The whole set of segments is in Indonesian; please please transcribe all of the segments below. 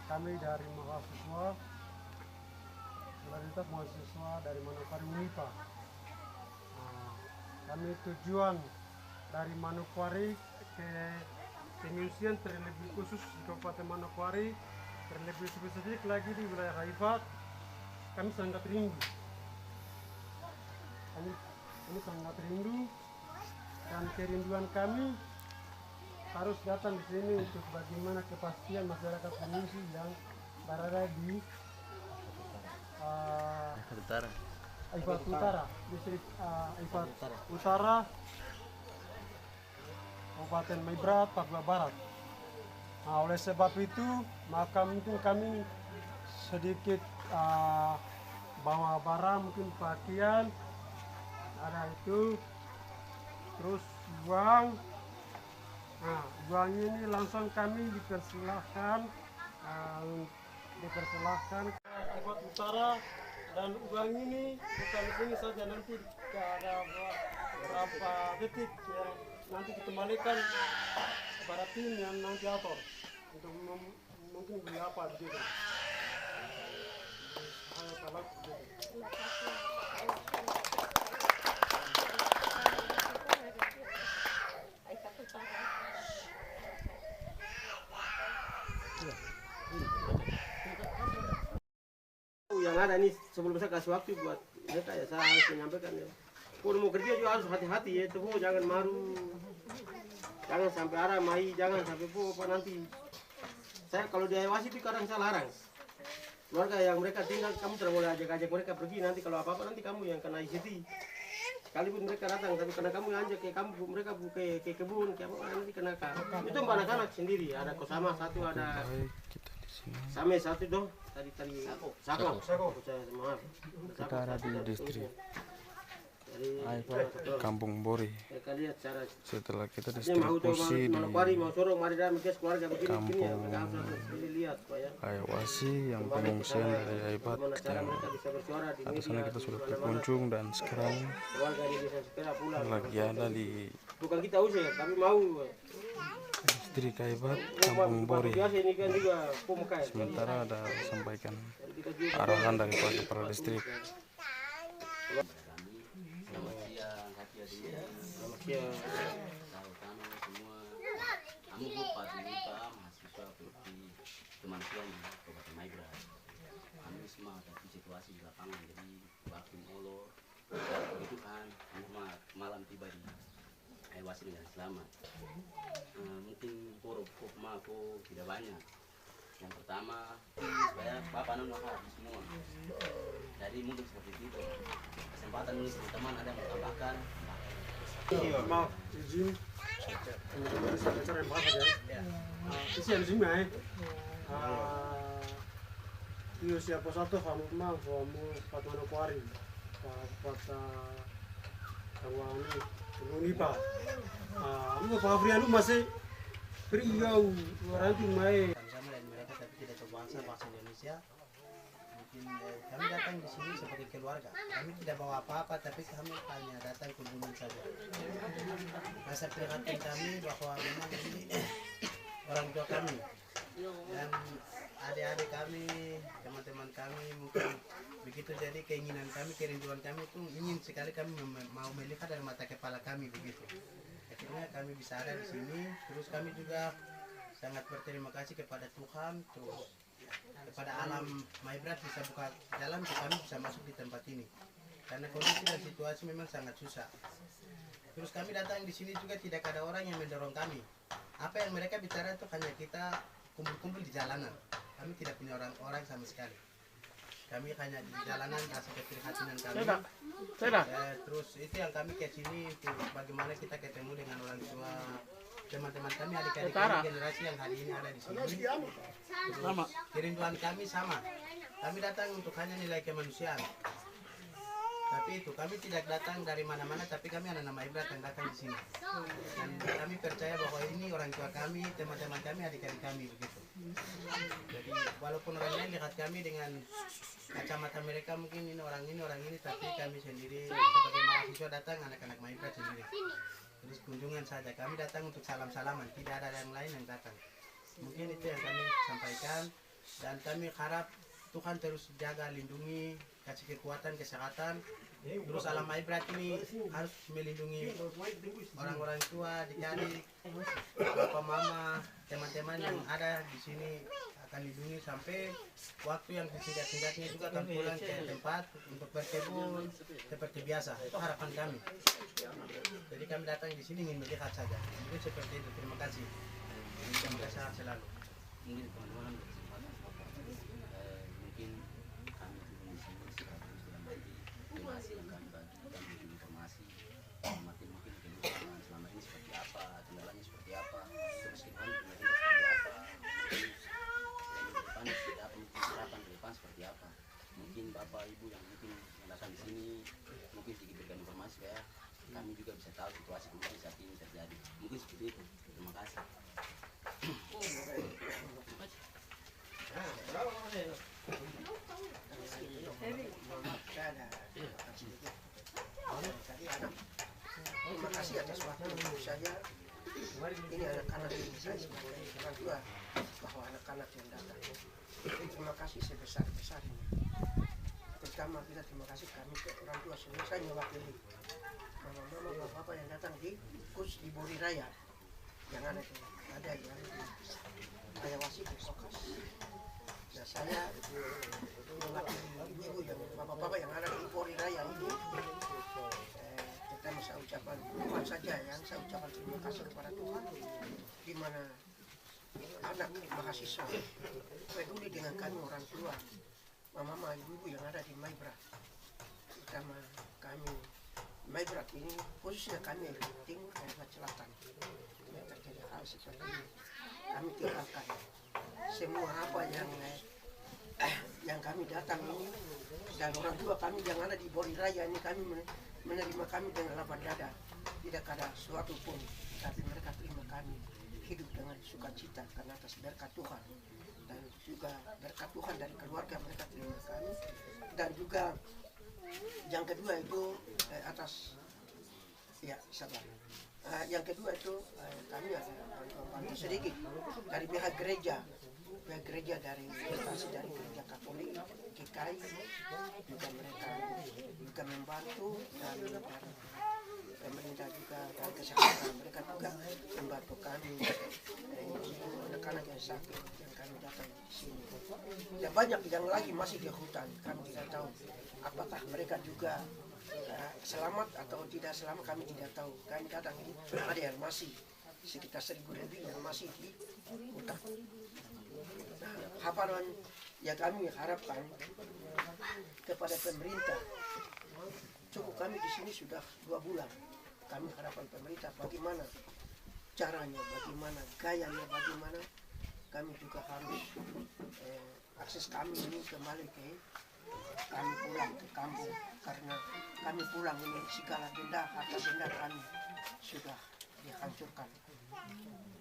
kami dari mahasiswa, mayoritas mahasiswa dari Manokwari Unipa. Nah, kami tujuan dari Manokwari ke pengungsian terlebih khusus di Kabupaten Manokwari, terlebih spesifik lagi di wilayah Haifat, kami sangat rindu. Kami sangat rindu dan kerinduan kami harus datang di sini untuk bagaimana kepastian masyarakat pengungsi yang berada di Haifat Utara, distrik Haifat Utara, Kabupaten Maibrat, Papua Barat. Nah, oleh sebab itu, maka mungkin kami sedikit bawa barang, mungkin pakaian, ada itu, terus uang. Nah, uang ini langsung kami dipersilahkan ke Haifat Utara, dan uang ini bukan di sini saja, nanti ada beberapa detik yang nanti dikembalikan kepada tim yang nanti atur untuk mungkin beli apa begitu. Yang ada nih sebelum saya kasih waktu buat mereka ya, saya harus menyampaikan ya. Kalau mau kerja juga harus hati-hati ya, tuh jangan maru, jangan sampai arah mai, jangan sampai apa nanti. Saya kalau di Ayawasi itu kadang saya larang keluarga yang mereka tinggal, kamu tidak boleh ajak-ajak mereka pergi, nanti kalau apa-apa nanti kamu yang kena ICT. Sekalipun mereka datang, tapi karena kamu ajak ke kamu, mereka ke kebun, ke apa nanti kena itu anak-anak sendiri. Ada Kosama satu, ada Same satu dong. Tadi Sako. Maaf. Kita ada di distrik Kampung Bori. Setelah kita distribusi di Kampung Ayawasi yang pengungsian dari Haifat, yang atas sana kita sudah berkunjung, dan sekarang lagi ada di distrik Haifat Kampung Bori. Sementara ada sampaikan arahan dari kepala distrik. Kami bupati mahasiswa seperti kemanusiaan Kabupaten Maibrat. Kami semua tapi situasi di lapangan, jadi waktu molor begitu kan, malam tiba di Ayawasi dengan selamat. Mungkin pokok mako tidak banyak. Yang pertama supaya bapak nona habis semua. Jadi mungkin seperti itu. Kesempatan ini teman ada yang menambahkan. Maaf, izin acara yang bahas ya. Isi di sini iyo siapa satu kamu mau kamu Pat Manokwari, Pat Kawani, Unipa. Lu Pak Afrian lu masih priau orang itu main. Sama dengan mereka tapi tidak berbahasa bahasa Indonesia. Mungkin kami datang di sini sebagai keluarga. Kami tidak bawa apa-apa, tapi kami hanya datang kunjungan saja. Rasa prihatin kami bahwa memang ini orang tua kami dan adik-adik kami, teman-teman kami mungkin begitu. Jadi keinginan kami, kerinduan kami itu ingin sekali kami mau melihat dari mata kepala kami begitu. Akhirnya kami bisa ada di sini. Terus kami juga sangat berterima kasih kepada Tuhan, terus kepada alam Maibrat bisa buka jalan untuk kami bisa masuk di tempat ini. Karena kondisi dan situasi memang sangat susah. Terus kami datang di sini juga tidak ada orang yang mendorong kami. Apa yang mereka bicara itu hanya kita kumpul-kumpul di jalanan. Kami tidak punya orang-orang sama sekali. Kami hanya di jalanan, rasa keprihatinan kami. Terus itu yang kami ke sini untuk bagaimana kita ketemu dengan orang tua, teman-teman kami, adik-adik kami, generasi yang hari ini ada di sini. Terus kerinduan kami sama. Kami datang untuk hanya nilai kemanusiaan. Tapi itu kami tidak datang dari mana-mana, tapi kami anak nama Ibrat yang datang di sini. Dan kami percaya bahwa ini orang tua kami, teman-teman kami, adik-adik kami begitu. Jadi walaupun orang lain lihat kami dengan kacamata mereka mungkin ini, tapi kami sendiri sebagai mahasiswa datang, anak-anak Maibrat sendiri. Terus kunjungan saja, kami datang untuk salam-salaman, tidak ada yang lain yang datang. Mungkin itu yang kami sampaikan. Dan kami harap Tuhan terus jaga, lindungi, kasih kekuatan, kesehatan. Terus alam Maibrat ini harus melindungi orang-orang tua, adik-adik, bapak mama, teman-teman yang ada di sini akan lindungi sampai waktu yang singkat-singkatnya juga akan pulang ke tempat untuk berkebun seperti biasa. Itu harapan kami. Jadi kami datang di sini ingin melihat saja. Mungkin seperti itu. Terima kasih. Semoga sehat selalu. Mungkin teman-teman mungkin kami di sini sekaligus dalam arti informasi yang kami bagikan, mungkin informasi mungkin kehidupan selama ini seperti apa, kendalanya seperti apa, terus kehidupan pemerintah seperti apa, depan seperti apa, mungkin harapan ke depan seperti apa. Mungkin bapak ibu yang mungkin datang di sini mungkin sedikit berikan informasi supaya kami juga bisa tahu situasi kondisi saat ini terjadi. Mungkin seperti itu. Terima kasih. Terima kasih atas waktu saya. Ini anak-anak ini saya sebagai orang tua bahwa anak-anak yang datang. Terima kasih sebesar-besarnya. Pertama kita terima kasih kami ke orang tua semua. Saya mewakili mama-mama, bapak-bapak yang datang di kurs di Bori Raya. Yang ada yang Ayawasi di Sokas. Nah saya mewakili ibu yang bapak-bapak yang ada di Bori Raya ini. Kita saya ucapkan Tuhan saja yang saya ucapkan terima kasih kepada Tuhan di mana anak mahasiswa peduli dengan kami orang tua, mama ibu yang ada di Maibrat, terutama kami Maibrat ini khususnya kami di timur dan selatan. Yang terjadi hal seperti ini kami tinggalkan semua apa yang kami datang ini dan orang tua kami yang ada di Bori Raya ini kami menerima kami dengan lapang dada, tidak ada sesuatu pun, tapi mereka terima kami hidup dengan sukacita karena atas berkat Tuhan dan juga berkat Tuhan dari keluarga mereka terima kami. Dan juga yang kedua itu atas ya sabar. Yang kedua itu kami ada bantu sedikit dari pihak gereja dari gereja Katolik GKI juga mereka juga membantu dan pemerintah juga dari kesehatan mereka juga membantu kami anak-anak yang sakit yang kami datang di sini. Dan banyak yang lagi masih di hutan, kami tidak tahu apakah mereka juga selamat atau tidak selamat, kami tidak tahu. Kami datang ini ada yang masih sekitar 1.000 lebih yang masih di hutan. Harapan yang kami harapkan kepada pemerintah, cukup kami di sini sudah 2 bulan. Kami harapan pemerintah bagaimana caranya, bagaimana gayanya, bagaimana kami juga harus akses kami ini kembali ke kami pulang ke kampung, karena kami pulang ini segala benda, harta benda kami sudah dihancurkan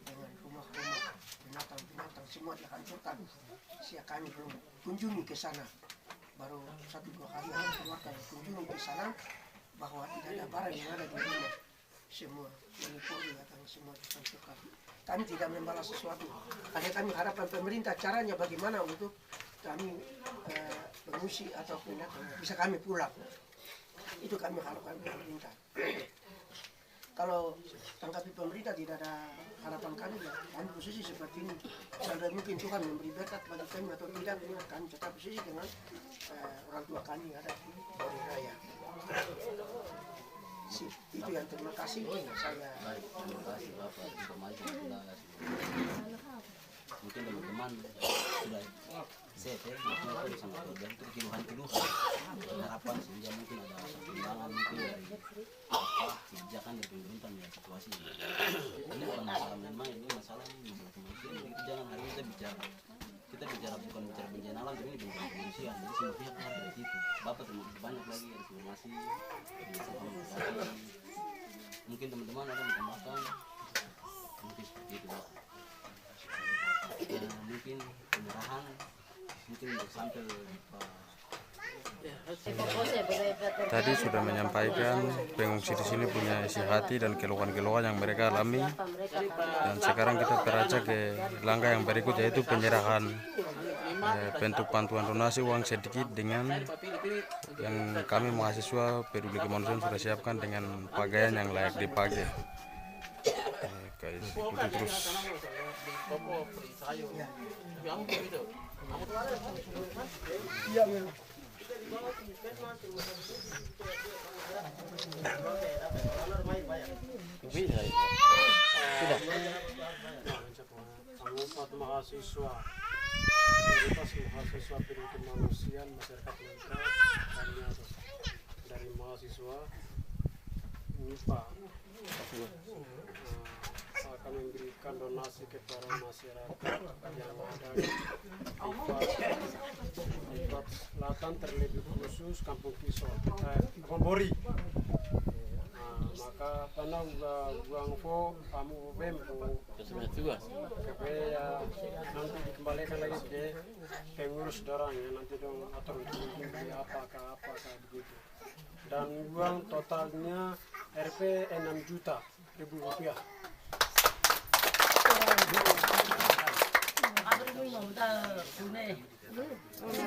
dengan rumah-rumah, binatang-binatang semua dihancurkan. Siapa kami belum kunjungi ke sana, baru 1-2 hari keluarga kunjungi ke sana bahwa tidak ada barang yang ada di rumah, semua menipuri akan semua dihancurkan. Kami tidak membalas sesuatu, hanya kami harapkan pemerintah caranya bagaimana untuk kami mengungsi atau bisa kami pulang. Itu kami harapkan pemerintah. Kalau tanggapi pemerintah tidak ada harapan kami, ya kami posisi seperti ini. Sampai mungkin Tuhan memberi berkat bagi kami atau tidak, kami tetap posisi dengan orang tua kami yang ada di Bori Raya. Itu yang terima kasih saya. Terima kasih Bapak informasi yang jelas. Mungkin teman-teman sudah set ya, mungkin itu sangat tergantung keluhan-keluhan harapan sehingga mungkin ada perkembangan mungkin dari kebijakan dari pemerintah ya situasi ini. Ini bukan masalah memang, ini masalah ini masalah kemanusiaan. Jadi jangan hari kita bicara bukan bicara bencana alam, tapi ini bencana kemanusiaan. Jadi semua pihak harus dari situ. Bapak terima kasih banyak lagi ada informasi dari mungkin teman-teman ada menambahkan mungkin seperti itu Bapak. Mungkin penyerahan mungkin untuk sampai Tadi sudah menyampaikan pengungsi di sini punya isi hati dan keluhan-keluhan yang mereka alami, dan sekarang kita beranjak ke langkah yang berikut, yaitu penyerahan bentuk bantuan donasi uang sedikit dengan yang kami mahasiswa peduli kemanusiaan sudah siapkan dengan pakaian yang layak dipakai. Guys, ikuti terus. Empat mahasiswa Universitas Mahasiswa Peduli Kemanusiaan Masyarakat Lombok dari mahasiswa MIPA akan memberikan donasi kepada masyarakat yang ada di Ibat Selatan, terlebih khusus Kampung Kisor, Bori. Maka tanah buang fo kamu bempo supaya nanti dikembalikan lagi ke pengurus dorangnya, nanti dong atur beli apakah begitu. Dan uang totalnya Rp 6 juta ribu rupiah.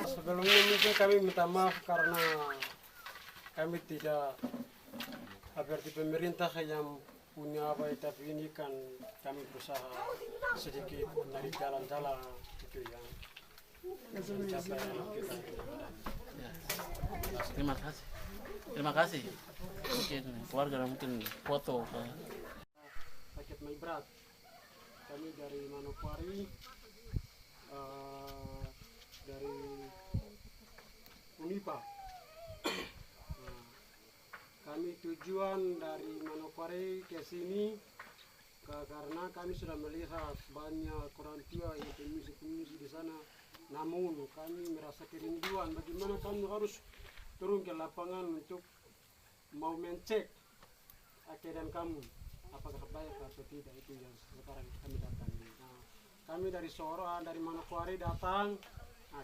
Sebelumnya mungkin kami minta maaf karena kami tidak seperti pemerintah yang punya apa, tapi ini kan kami berusaha sedikit dari jalan-jalan itu yang mencapai kita. Terima kasih. Mungkin keluarga mungkin foto. Sakit berat. Kami dari Manokwari, dari Unipa. Kami tujuan dari Manokwari ke sini karena kami sudah melihat banyak orang tua yang pengungsi di sana. Namun kami merasa kerinduan bagaimana kami harus turun ke lapangan untuk mau mencek keadaan kamu, apakah baik atau tidak. Itu yang sekarang kami datang. Nah, kami dari Soro, dari Manokwari datang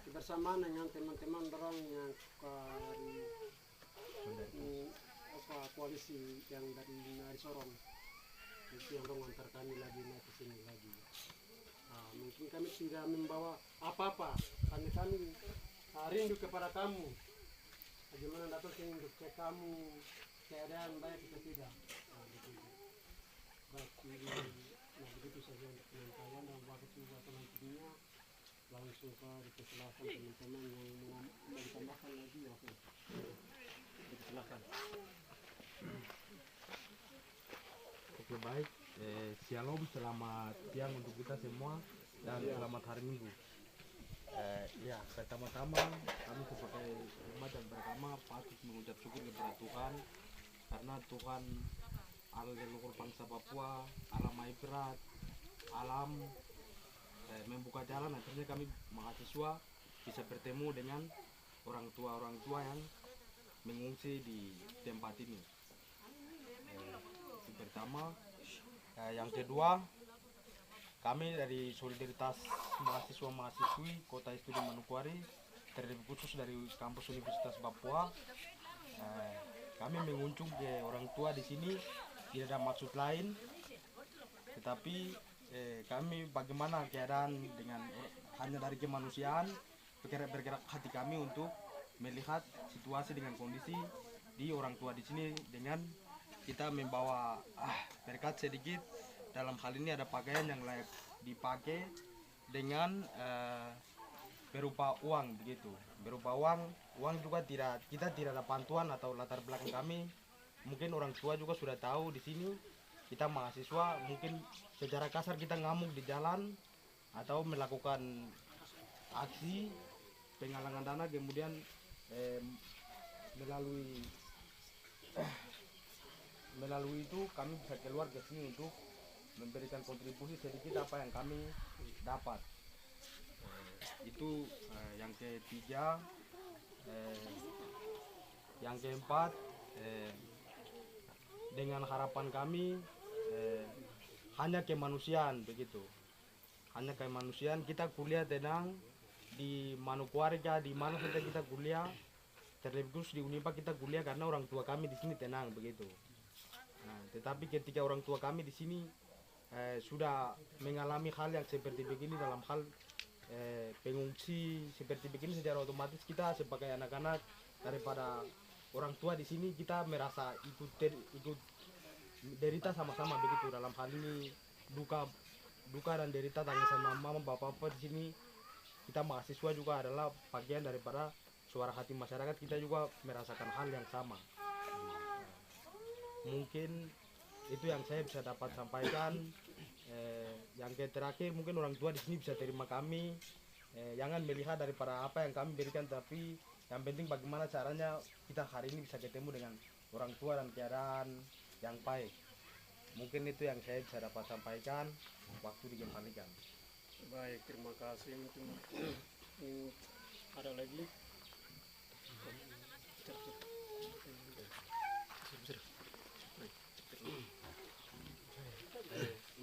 kebersamaan dengan teman-teman orang yang dari koalisi yang dari Sorong itu yang mengantar kami lagi naik ke sini lagi. Mungkin kami tidak membawa apa-apa, kami rindu kepada kamu. Bagaimana dapat rindu ke kamu, keadaan baik atau tidak. Begitu saja untuk penyampaian, dan waktu buat nantinya langsung ke dipersilakan teman-teman yang mau ditambahkan lagi. Oke, dipersilakan. Oke, baik, shalom, selamat siang untuk kita semua dan selamat hari Minggu. Ya, pertama-tama kami sebagai umat yang beragama patut mengucap syukur kepada Tuhan karena Tuhan Allah leluhur bangsa Papua, alam berat, alam membuka jalan, akhirnya kami mahasiswa bisa bertemu dengan orang tua yang mengungsi di tempat ini. Yang pertama, yang kedua, kami dari Solidaritas Mahasiswa-Mahasiswi Kota Studi Manokwari, terlebih khusus dari kampus Universitas Papua, kami mengunjung ke orang tua di sini tidak ada maksud lain, tetapi kami bagaimana keadaan dengan hanya dari kemanusiaan, bergerak hati kami untuk melihat situasi dengan kondisi di orang tua di sini dengan kita membawa berkat sedikit. Dalam hal ini ada pakaian yang layak dipakai dengan berupa uang begitu. Berupa uang juga kita tidak ada bantuan atau latar belakang kami. Mungkin orang tua juga sudah tahu di sini kita mahasiswa, mungkin secara kasar kita ngamuk di jalan atau melakukan aksi penggalangan dana, kemudian melalui itu kami bisa keluar ke sini untuk memberikan kontribusi sedikit apa yang kami dapat. Itu yang ketiga. Yang keempat, dengan harapan kami hanya kemanusiaan begitu. Hanya kemanusiaan, kita kuliah tenang di Manokwari, di mana saja kita kuliah, terlebih khusus di Unipa kita kuliah karena orang tua kami di sini tenang begitu. Nah, tetapi ketika orang tua kami di sini sudah mengalami hal yang seperti begini dalam hal pengungsi seperti begini secara otomatis kita sebagai anak-anak daripada orang tua di sini kita merasa ikut derita sama-sama begitu. Dalam hal ini duka dan derita tangisan mama bapak di sini, kita mahasiswa juga adalah bagian daripada suara hati masyarakat, kita juga merasakan hal yang sama. Mungkin itu yang saya bisa dapat sampaikan. Yang terakhir mungkin orang tua di sini bisa terima kami, jangan melihat daripada apa yang kami berikan, tapi yang penting bagaimana caranya kita hari ini bisa ketemu dengan orang tua dan keadaan yang baik. Mungkin itu yang saya bisa dapat sampaikan. Waktu dikembalikan. Baik, terima kasih. Mungkin ada lagi.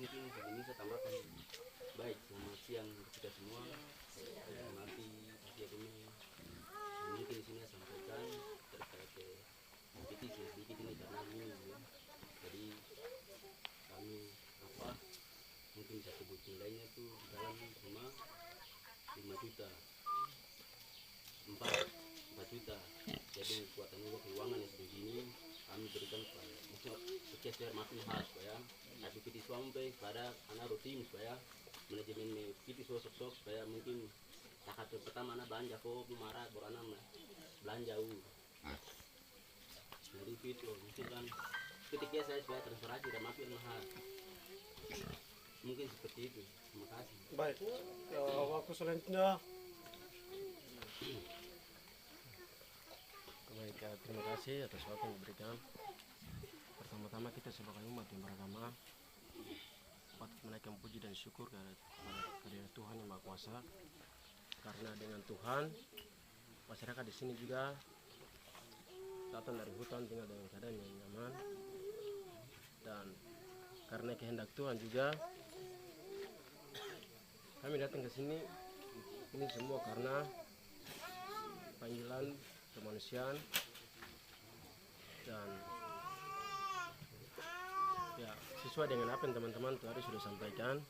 Mungkin begini saya tambahkan. Baik, selamat siang untuk kita semua. Saya hormati Pak ini. Mungkin di sini saya sampaikan terkait petisi sedikit ini karena ini ya. Jadi kami mungkin bisa sebut nilainya itu dalam cuma 5 juta 4 juta. Jadi kekuatan keuangan yang sebegini kami berikan pada sekian masing khas supaya aktivitas sampai pada anak rutin supaya manajemen itu sosok supaya mungkin tahap pertama anak belanja kok marah berana belanja jadi itu mungkin kan ketika saya supaya transfer aja dan makin mahal mungkin seperti itu. Terima kasih. Baik, waktu selanjutnya. Baik, terima kasih atas waktu yang diberikan. Pertama-tama kita sebagai umat yang beragama patut menaikkan puji dan syukur kepada Tuhan yang Maha Kuasa, karena dengan Tuhan masyarakat di sini juga datang dari hutan tinggal dengan keadaan yang nyaman, dan karena kehendak Tuhan juga kami datang ke sini ini semua karena panggilan kemanusiaan dan ya sesuai dengan apa yang teman-teman tadi sudah sampaikan.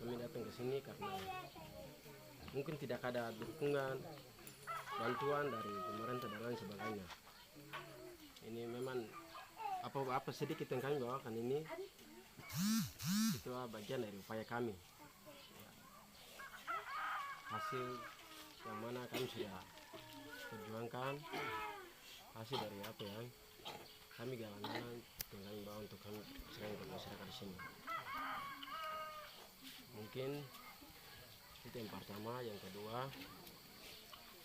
Kami datang ke sini karena mungkin tidak ada dukungan bantuan dari pemerintah dan lain sebagainya. Ini memang apa sedikit yang kami bawakan ini itu bagian dari upaya kami, hasil yang mana kami sudah perjuangkan, hasil dari apa yang kami galang-galang yang kami bawa untuk kami serang ke masyarakat di sini. Mungkin itu yang pertama. Yang kedua,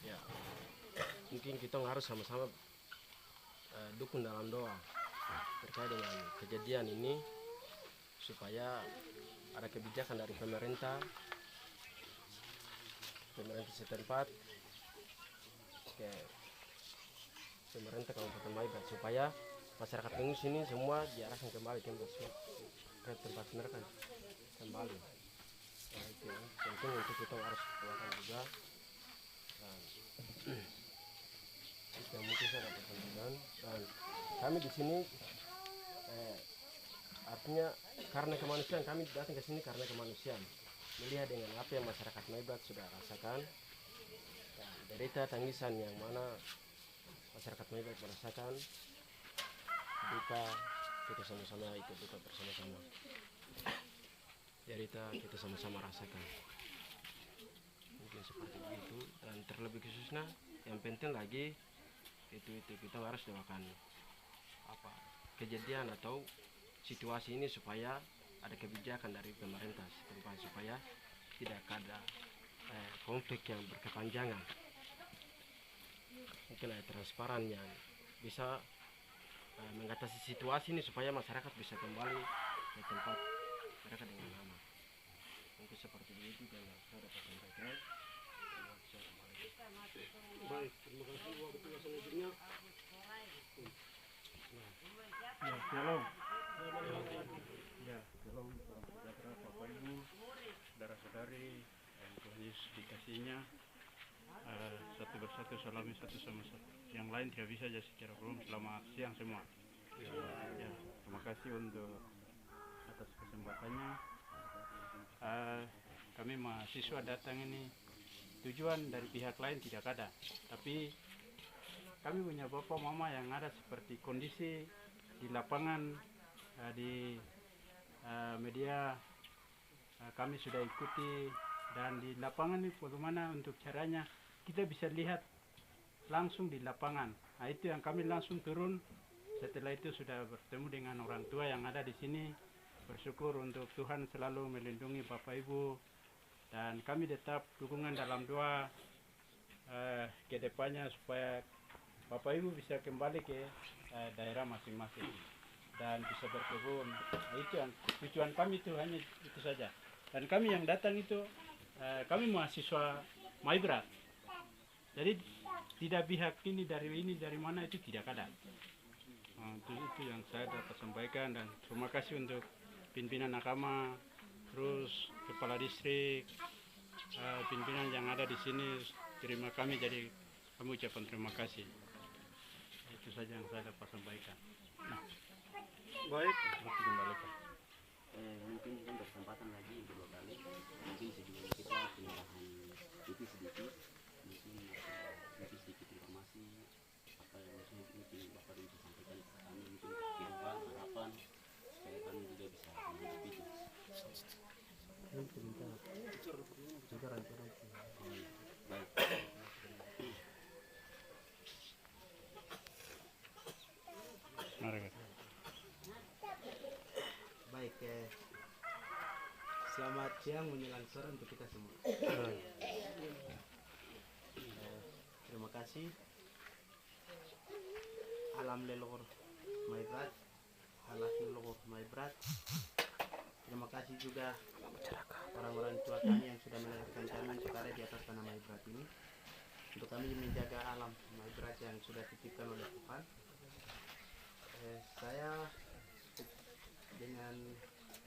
ya mungkin kita harus sama-sama dukung dalam doa terkait dengan kejadian ini supaya ada kebijakan dari pemerintah setempat ke pemerintah Kabupaten Maibrat supaya masyarakat pengungsi ini semua diarahkan kembali ke tempat mereka kembali. Nah, itu penting untuk kita harus lakukan juga. Dan mungkin saya dapat sampaikan, dan kami di sini artinya karena kemanusiaan, kami datang ke sini karena kemanusiaan, melihat dengan apa yang masyarakat Maibrat sudah rasakan, dan derita tangisan yang mana masyarakat Maibrat merasakan, duka kita sama-sama ikut duka bersama-sama, derita kita sama-sama rasakan. Mungkin seperti itu. Dan terlebih khususnya yang penting lagi itu kita harus doakan kejadian atau situasi ini supaya ada kebijakan dari pemerintah setempat supaya tidak ada konflik yang berkepanjangan. Mungkin ada transparan yang bisa mengatasi situasi ini supaya masyarakat bisa kembali ke tempat mereka dengan aman. Mungkin seperti itu yang saya dapat sampaikan. Baik, terima kasih. Waktu selanjutnya. Ya, shalom. Ya, shalom. Salam sejahtera Bapak Ibu, saudara-saudari, dan Tuhan Yesus dikasihnya. Satu bersatu salami satu sama satu. Yang lain tidak bisa aja secara umum. Selamat siang semua. Ya, terima kasih untuk atas kesempatannya. kami mahasiswa datang ini tujuan dari pihak lain tidak ada, tapi kami punya bapak mama yang ada seperti kondisi di lapangan, di media kami sudah ikuti, dan di lapangan ini bagaimana untuk caranya kita bisa lihat langsung di lapangan. Nah, itu yang kami langsung turun. Setelah itu sudah bertemu dengan orang tua yang ada di sini, bersyukur untuk Tuhan selalu melindungi Bapak Ibu, dan kami tetap dukungan dalam doa ke depannya supaya Bapak Ibu bisa kembali ke daerah masing-masing dan bisa berkebun. Nah, itu yang tujuan kami itu, hanya itu saja. Dan kami yang datang itu kami mahasiswa Maibrat. Jadi tidak pihak ini dari mana itu tidak ada. Itu yang saya dapat sampaikan, dan terima kasih untuk pimpinan Nakama, terus kepala distrik, pimpinan yang ada di sini terima kami, jadi kami ucapkan terima kasih. Itu saja yang saya dapat sampaikan. Baik. Kembalikan. Mungkin kita berkesempatan lagi dua kali, mungkin sebelum kita penyerahan itu sedikit, mungkin sedikit informasi apa yang mungkin Bapak bisa sampaikan ke kami, mungkin kehidupan harapan supaya kami juga bisa menghidupi itu. Baik. Baik, selamat siang menjelang sore untuk kita semua. Terima kasih alam lelor Maibrat, alas lelor Maibrat. Terima kasih juga orang-orang tua kami yang sudah melahirkan kami untuk ada di atas tanah Maibrat ini, untuk kami menjaga alam Maibrat yang sudah dititipkan oleh Tuhan. Saya dengan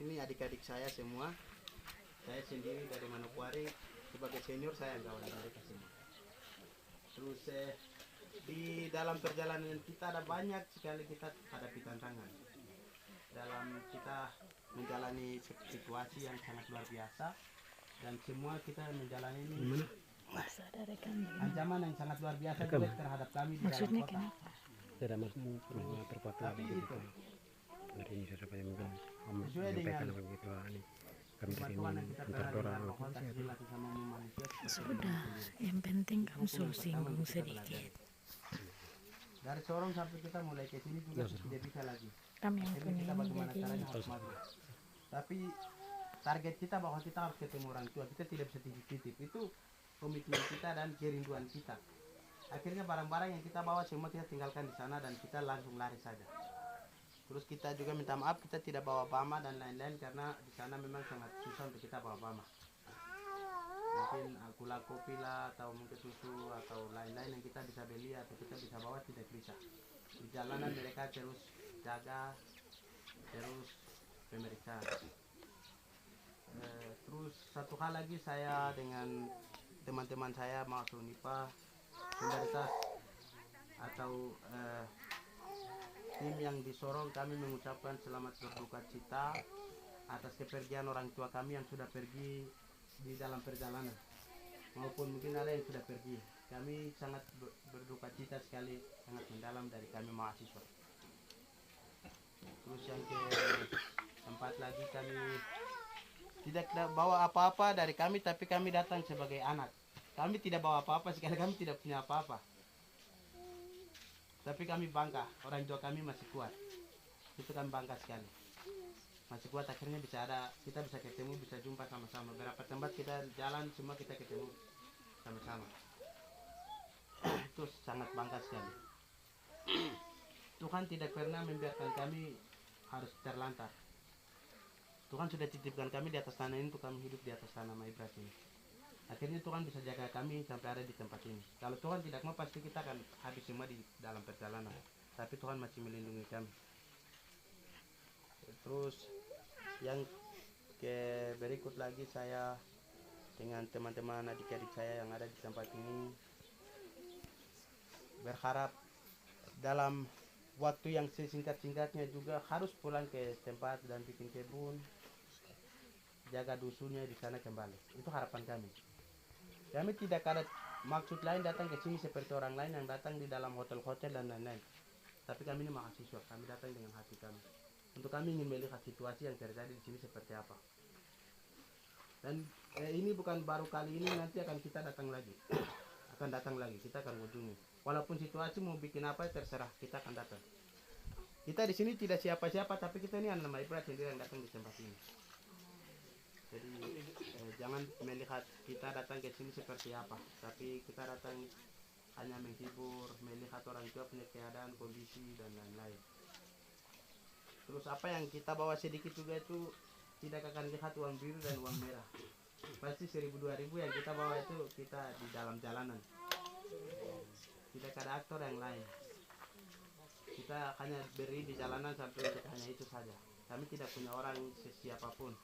ini adik-adik saya semua, saya sendiri dari Manokwari, sebagai senior saya yang kawan mereka semua. Terus di dalam perjalanan kita ada banyak sekali kita hadapi tantangan dalam kita menjalani situasi yang sangat luar biasa, dan semua kita menjalani ini ancaman yang sangat luar biasa juga terhadap kami di dalam kota. Tapi itu sesuai dengan bantuan yang kita terapkan sama manusia. Sudah, yang penting kamu suruh singgung sedikit. Dari Sorong sampai kita mulai ke sini juga tidak bisa lagi. Kami yang punya Kita ini bagaimana jadi caranya harus maju. Tapi target kita bahwa kita harus ketemu orang tua, kita tidak bisa titip-titip. Itu komitmen kita dan kerinduan kita. Akhirnya barang-barang yang kita bawa semua kita tinggalkan di sana dan kita langsung lari saja. Terus kita juga minta maaf kita tidak bawa bama dan lain-lain karena di sana memang sangat susah untuk kita bawa bama. Mungkin gula kopi lah atau mungkin susu atau lain-lain yang kita bisa beli atau kita bisa bawa tidak bisa. Di jalanan mereka terus jaga, terus pemeriksaan. Terus satu hal lagi, saya dengan teman-teman saya masuk Unipa Solidaritas atau tim yang di Sorong, kami mengucapkan selamat berduka cita atas kepergian orang tua kami yang sudah pergi di dalam perjalanan, maupun mungkin ada yang sudah pergi. Kami sangat berduka cita sekali, sangat mendalam dari kami mahasiswa. Terus yang keempat lagi, kami tidak bawa apa-apa dari kami, tapi kami datang sebagai anak. Kami tidak bawa apa-apa, sekali kami tidak punya apa-apa. Tapi kami bangga, orang tua kami masih kuat. Itu kan bangga sekali. Masih kuat, akhirnya bisa ada, kita bisa ketemu, bisa jumpa sama-sama. Berapa tempat kita jalan, semua kita ketemu sama-sama. Itu sangat bangga sekali. Tuhan tidak pernah membiarkan kami harus terlantar. Tuhan sudah titipkan kami di atas tanah ini untuk kami hidup di atas tanah Maibrat ini. Akhirnya Tuhan bisa jaga kami sampai ada di tempat ini. Kalau Tuhan tidak mau, pasti kita akan habis semua di dalam perjalanan. Tapi Tuhan masih melindungi kami. Terus yang berikut lagi, saya dengan teman-teman adik-adik saya yang ada di tempat ini berharap dalam waktu yang sesingkat-singkatnya juga harus pulang ke tempat dan bikin kebun. jaga dusunnya di sana kembali. Itu harapan kami. Kami tidak ada maksud lain datang ke sini seperti orang lain yang datang di dalam hotel-hotel dan lain-lain. Tapi kami ini mahasiswa, kami datang dengan hati kami. Untuk kami ingin melihat situasi yang terjadi di sini seperti apa. Dan ini bukan baru kali ini, nanti akan kita datang lagi. Akan datang lagi, kita akan kunjungi. Walaupun situasi mau bikin apa terserah, kita akan datang. Kita di sini tidak siapa-siapa, tapi kita ini anak Maibrat sendiri yang datang di tempat ini. Jadi jangan melihat kita datang ke sini seperti apa, tapi kita datang hanya menghibur, melihat orang tua punya keadaan, kondisi dan lain-lain. Terus apa yang kita bawa sedikit juga itu tidak akan lihat uang biru dan uang merah. Pasti 1.000-2.000 yang kita bawa itu kita di dalam jalanan. Tidak ada aktor yang lain. Kita hanya beri di jalanan sampai untuk hanya itu saja. Kami tidak punya orang siapapun.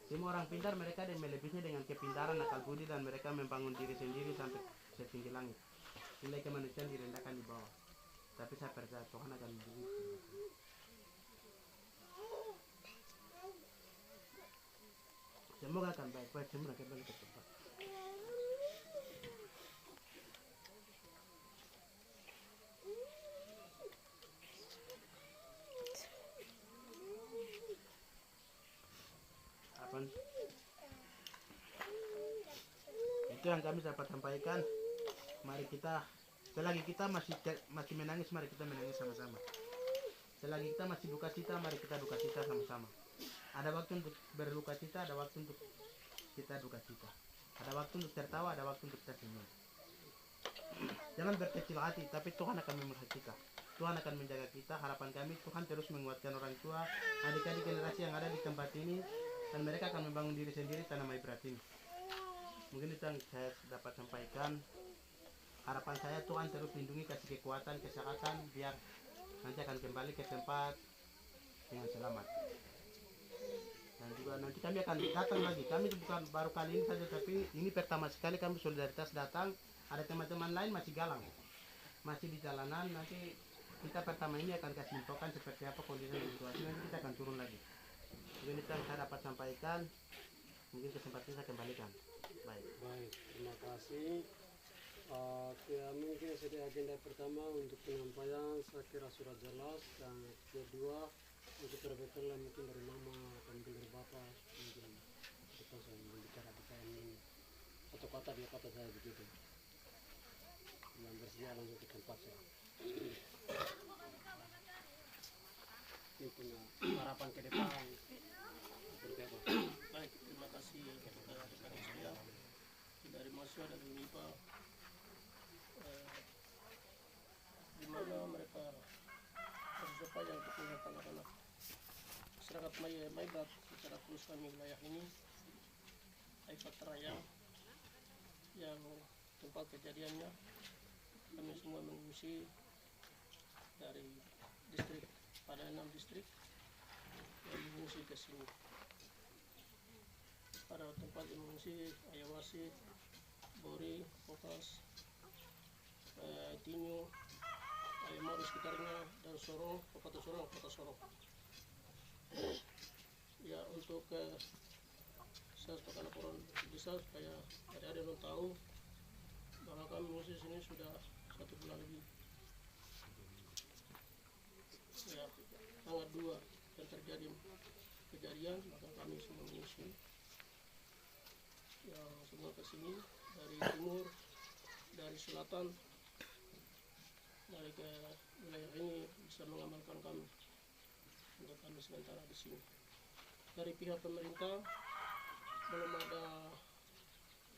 Semua orang pintar, mereka yang melebihi dengan kepintaran, akal budi, dan mereka membangun diri sendiri sampai setinggi langit. Nilai kemanusiaan direndahkan di bawah. Tapi saya percaya Tuhan akan begitu. Semoga akan baik-baik, semua akan balik ke tempat. Itu yang kami dapat sampaikan. Mari kita, selagi kita masih menangis, mari kita menangis sama-sama. Selagi kita masih duka cita, mari kita duka cita sama-sama. Ada waktu untuk berduka cita, ada waktu untuk kita duka cita. Ada waktu untuk tertawa, ada waktu untuk tersenyum. Jangan berkecil hati, tapi Tuhan akan memberkati kita. Tuhan akan menjaga kita. Harapan kami, Tuhan terus menguatkan orang tua, adik-adik generasi yang ada di tempat ini, dan mereka akan membangun diri sendiri tanah Maibrat ini. Mungkin itu yang saya dapat sampaikan. Harapan saya Tuhan terus lindungi, kasih kekuatan, kesehatan, biar nanti akan kembali ke tempat dengan selamat. Dan juga nanti kami akan datang lagi. Kami bukan baru kali ini saja, tapi ini pertama sekali kami solidaritas datang. Ada teman-teman lain masih galang, masih di jalanan. Nanti kita pertama ini akan kasih infokan seperti apa kondisi dan situasi. Nanti kita akan turun lagi. Mungkin itu yang saya dapat sampaikan. Mungkin kesempatan saya kembalikan. Baik, terima kasih. Mungkin jadi agenda pertama untuk penyampaian saya kira sudah jelas, dan kedua untuk perbaikan mungkin dari mama atau mungkin dari bapak, mungkin kita saya berbicara ini atau kata dua kata saya begitu. Yang bersedia langsung ke tempat saya. Ini punya harapan ke depan seperti apa? Baik, terima kasih kepada rekan saya dari mahasiswa dari UNIPA, di mana mereka berupaya untuk mengingatkan anak-anak masyarakat Maibrat secara keseluruhan wilayah ini, Aifat Raya, yang tempat kejadiannya kami semua mengungsi dari distrik, pada 6 distrik yang mengungsi ke sini. Pada tempat yang mengungsi Ayawasi, Bori, Pokas, Tinyu, Ayamau sekitarnya, dan Sorong, Kota Sorong. Ya, untuk saya sebagai laporan bisa supaya ada yang tahu bahwa kami mengungsi sini sudah 1 bulan lebih. Ya, tanggal 2 dan terjadi kejadian, maka kami semua mengungsi. Yang semua ke sini dari timur, dari selatan, dari ke wilayah ini bisa mengamalkan kami untuk kami sementara di sini. Dari pihak pemerintah belum ada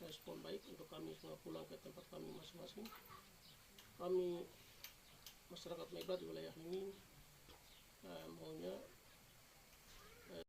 respon baik untuk kami semua pulang ke tempat kami masing-masing. Kami masyarakat Maibrat di wilayah ini maunya